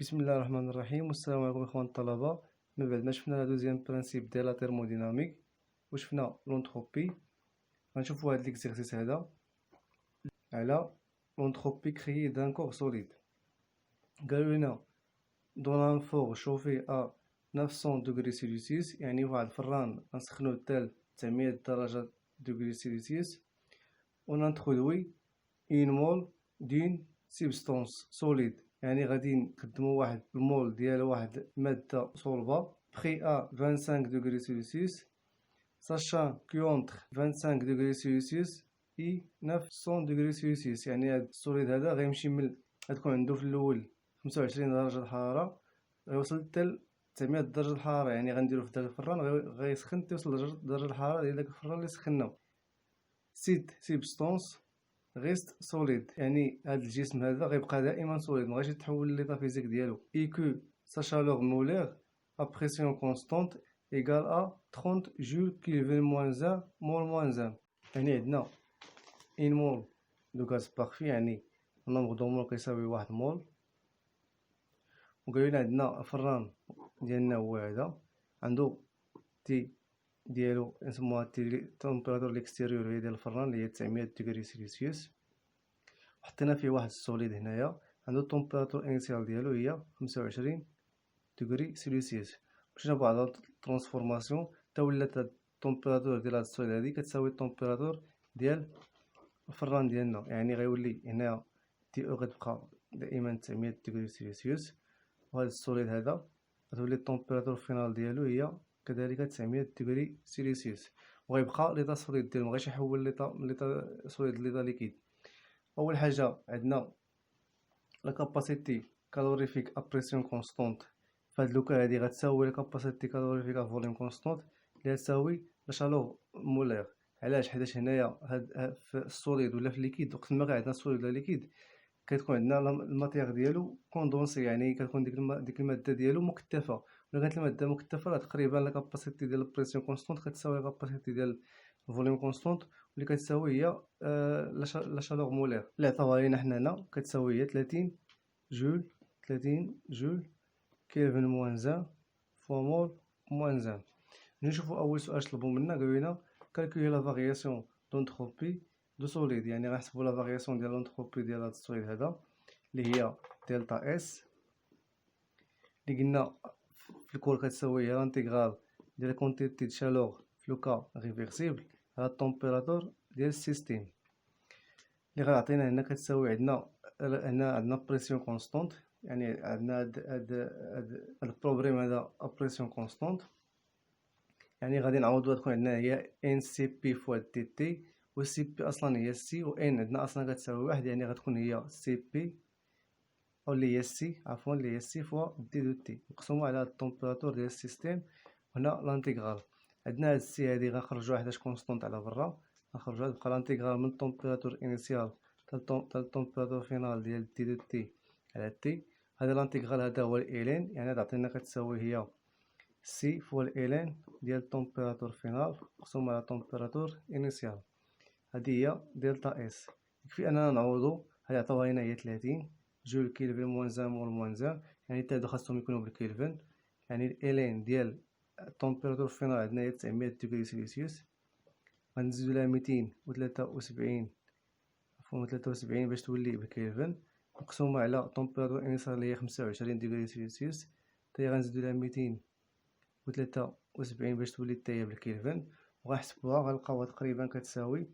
بسم الله الرحمن الرحيم والسلام عليكم اخوان الطلبه. من بعد ما شفنا لا دوزيام برانسيپ ديال لا تhermodynamique وشفنا لونتروبي، غنشوفوا هاد ليكزيرسيس هذا على لونتروبي كريي دان كور سوليد. قالوا لنا دون ان فور شوفي ا 900 دوغري سيلسيوس، يعني واحد الفران غنسخنوه حتى 900 درجه دوغري سيلسيوس، ونانترودوي اون مول دون سبستانس سوليد، يعني غادي نقدمو واحد المول ديال واحد المادة صلبة بخي ا 25 دوغري سيلسيوس، ساشان كو اونتر 25 دوغري سيلسيوس اي 900 دوغري سيلسيوس، يعني هاد السوليد هذا غيمشي من غتكون عندو في الاول 25 درجة الحرارة، غيوصل حتى 900 درجة الحرارة، يعني غنديرو في داك الفران غيسخن توصل درجة الحرارة ديال داك الفران اللي سخنا. سيت سيبستونس غيست سوليد، يعني هاد الجسم هذا غيبقى دائما سوليد، مغاديش يتحول ليطا فيزيك ديالو. اي كو سا شالور مولير ا بريسيون كونستانت ايكال ا 30 جول كيلفين موان 1 مول موان 1، يعني عندنا ان مول دو غاز بارفي، يعني النومبر دو مول كيساوي واحد مول، وقالوا لنا عندنا فران ديالنا هو هذا، عندو تي ديالو نسموها تي تمبيراتور ليكستيريور هي ديال الفران اللي هي 900 دغري سيلسيوس، وحطينا فيه واحد السوليد هنايا عندو التمبيراتور انيسيال ديالو هي 25 دغري سيلسيوس. مشينا بواحد الترانسفورماسيون حتى ولات هاد التمبيراتور ديال هاد السوليد هادي كتساوي التمبيراتور ديال الفران ديالنا، يعني غيولي هنا تي او غتبقى دائما 900 دغري سيلسيوس، وهاد السوليد هذا غتولي التمبيراتور فينال ديالو هي كذلك 900 دغري سيلسيوس، وغيبقى ليطا سوليد ديالو مبغاش يحول ليطا سوليد ليطا ليكيد. اول حاجه عندنا لا كاباسيتي كالوريفيك ا بريسيون كونستانت، فهاد لوكا هادي غتساوي لا كاباسيتي كالوريفيك ا فوليوم كونستانت اللي غتساوي لا شالور مولير. علاش؟ حيتاش هنايا هاد في السوليد ولا في الليكيد، وقت ما عندنا سوليد ولا ليكيد كتكون عندنا الماتيغ ديالو كوندونسي، يعني كتكون ديك الماده ديالو مكثفه، ولا كانت الماده مكثفه راه تقريبا لا كاباسيتي ديال البريسيون كونستانت كتساوي لا كاباسيتي ديال الفوليوم كونستانت، واللي كتساوي هي لا شالور مولير اللي عطاوها لينا حنانا كتساوي هي 30 جول كيلفين موان 1 فوا مول موان 1. نشوفوا اول سؤال طلبوا منا، قالوا لنا كالكولي لا فارياسيون دونتروبي دو سوليد، يعني غنحسبوا لا فارياسيون ديال لونتروبي ديال هاد السوليد هذا اللي هي دلتا اس، اللي قلنا في الكور كتساوي هي لانتيغرال ديال كونتيتي د شالور في لوكا ريفيرسيبل على التمبيراتور ديال السيستيم، اللي غيعطينا هنا كتساوي هنا عندنا بريسيون كونستانت، يعني عندنا هاد البروبليم هذا بريسيون كونستانت، يعني غادي نعوضو تكون عندنا هي ان سي بي فوا دي تي، و سي بي اصلا هي سي، و ان عندنا اصلا كتساوي واحد، يعني غتكون هي سي بي او اللي هي سي عفوا اللي هي سي فوا دي دو تي مقسومه على التمبيراتور ديال السيستيم. هنا لانتيغرال عندنا هاد السي هادي غنخرجوها حداش كونستانت على برا، غنخرجوها تبقى لانتيغرال من التمبيراتور انيسيال حتى التمبيراتور فينال ديال دي دو تي على تي. هذا لانتيغرال هذا هو الالين، يعني هاد عطينا كتساوي هي سي فوا الالين ديال التمبيراتور فينال مقسوم على التمبيراتور انيسيال، هادي هي دلتا اس. يكفي اننا نعوضو، هادي عطاوها لينا هي 30 جول كيلفين موان 1 مول موان 1، يعني حتى هادو خاصهم يكونوا بالكيلفين، يعني الالين ديال التمبيراتور فينال عندنا هي 900 دغري سيلسيوس، غنزيدو لها 273 عفوا 73 باش تولي بالكيلفين، مقسومة على التمبيراتور انيسيال اللي هي 25 دغري سيلسيوس، حتى هي غنزيدو لها 273 باش تولي حتى هي بالكيلفين، وغنحسبوها غنلقاوها تقريبا كتساوي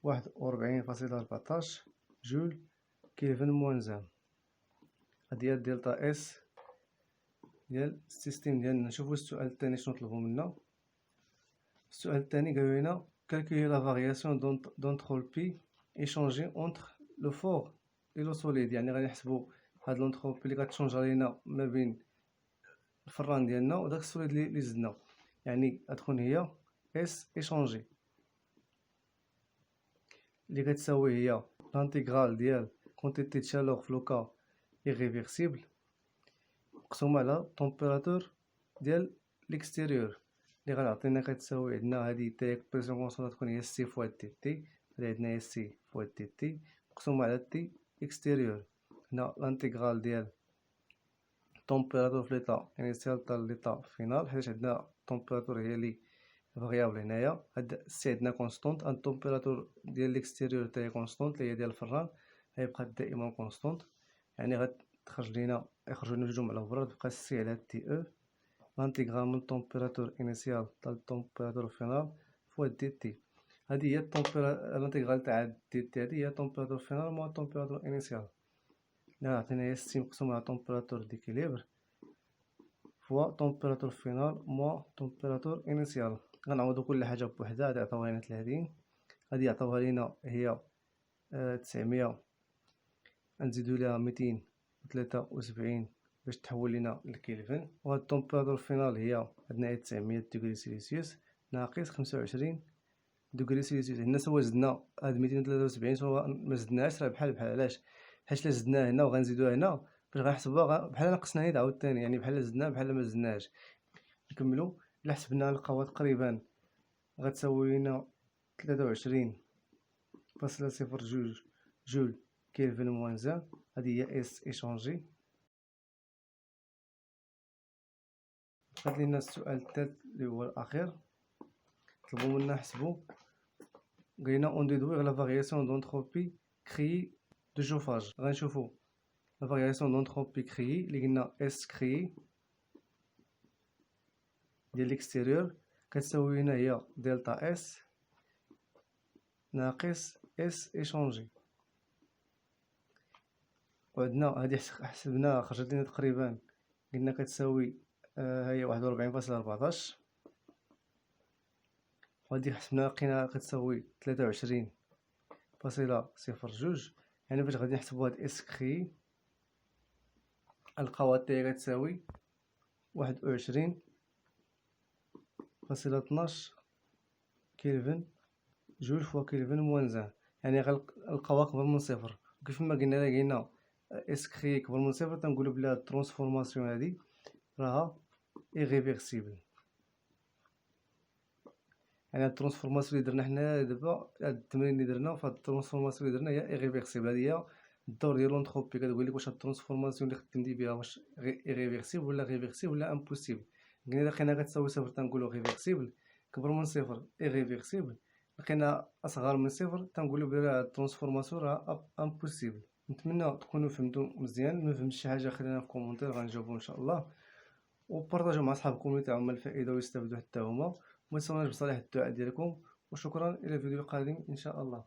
41.14 جول كيلفين موان 1. هادي هي دلتا اس ديال السيستيم ديالنا. نشوفو السؤال الثاني شنو طلبو منا. السؤال الثاني قالو لنا calculer la variation d'entropie échangée entre le fort et le solide، يعني غادي نحسبو هاد لونتروبي اللي غتشونجا لينا ما بين الفران ديالنا وداك السوليد اللي زدنا، يعني غتكون هي اس ايشونجي اللي كتساوي هي لانتيغرال ديال كونتيتي د شالور في لوكا irréversible مقسومة على التمبيراتور ديال ليكستيريور، اللي غنعطينا كتساوي عندنا هادي تاهي بريسيون كونستانت تكون هي سي فوا دي تي، هادي عندنا هي سي فوا دي تي مقسومة على تي اكستيريور. هنا لانتيغرال ديال التمبيراتور في ليطا انيسيال تاع ليطا فينال، حيت عندنا التمبيراتور هي لي فاريابل هنايا. هاد سي عندنا كونستونت، التمبيراتور ديال ليكستيريور حتى هي كونستونت اللي هي ديال الفران، غيبقى دائما كونستونت، يعني غتخرج لينا يخرجوا لنا جوج على برا، تبقى سي على تي او لانتيغرال من التمبيراتور انيسيال حتى التمبيراتور فينال فوا دي تي. هادي هي الانتيغرال تاع دي تي، هادي هي التمبيراتور فينال مع التمبيراتور انيسيال. عطينا هي سي مقسوم على تمبيراتور ديكيليبر فوا تمبيراتور فينال مع تمبيراتور انيسيال. غنعوضو كل حاجة بوحدها. هادي عطاوها لينا 30، هادي عطاوها لينا هي 900، غنزيدو ليها 273 باش تحول لينا لكيلفن. وهاد التمبيراتور فينال هي عندنا هي 900 ديغري سيلسيوس ناقص 25 ديغري سيلسيوس. هنا سوا زدنا هاد 273 سوا مزدناهاش راه بحال علاش؟ حيت الا زدناها هنا وغنزيدوها هنا باش غنحسبوها بحال نقصنا هيد عاوتاني، يعني بحال زدنا بحال مزدناهاش. نكملو. الا حسبنا نلقاوها تقريبا غتساوي لنا 23.02 جول كيلفن موان زان. هادي هي اس ايشونجي. بقات لينا السؤال الثالث اللي هو الاخير، طلبوا منا نحسبوا. قلنا اون ديدويغ لا فارياسيون دونتروبي كريي دو شوفاج. غنشوفوا لا فارياسيون دونتروبي كريي اللي قلنا اس كريي ديال ليكستيريور كتساوي لنا هي دلتا اس ناقص اس ايشونجي. وعندنا هادي حسبناها خرجت لنا تقريبا قلنا كتساوي هي 41.14، وهادي حسبناها لقينا كتساوي 23.02. يعني فاش غادي نحسبو هاد اس كري نلقاو حتى هي كتساوي 21.12 كيلفن جول فوا كيلفن موان زان، يعني غنلقاوها كبر من صفر. كيف ما قلنا اس كري كبر من صفر تنقولو بلي هاد الترانسفورماسيون هادي راها ايريفيرسيبل. يعني الترانسفورماسيون اللي درنا حنا دابا، هاد التمرين اللي درنا فهاد الترانسفورماسيون اللي درنا هي ايريفيرسيبل. هادي هي الدور ديال لونتروبي، كتقول لك واش هاد الترانسفورماسيون اللي خدمتي بها واش ايريفيرسيبل ولا ريفيرسيبل ولا امبوسيبل. قلنا لقينا كتساوي صفر تنقولو ريفيرسيبل، كبر من صفر ايريفيرسيبل، لقينا اصغر من صفر تنقولو بلي هاد الترانسفورماسيون راه امبوسيبل. نتمنى تكونوا فهمتوا مزيان. ما فهمتش شي حاجه خلينا في كومونتير غنجاوبو ان شاء الله، وبارطاجيو مع صحابكم اللي تعاون الفائده ويستافدوا حتى هما. وما تنساوناش بصالح الدعاء ديالكم، وشكرا الى الفيديو القادم ان شاء الله.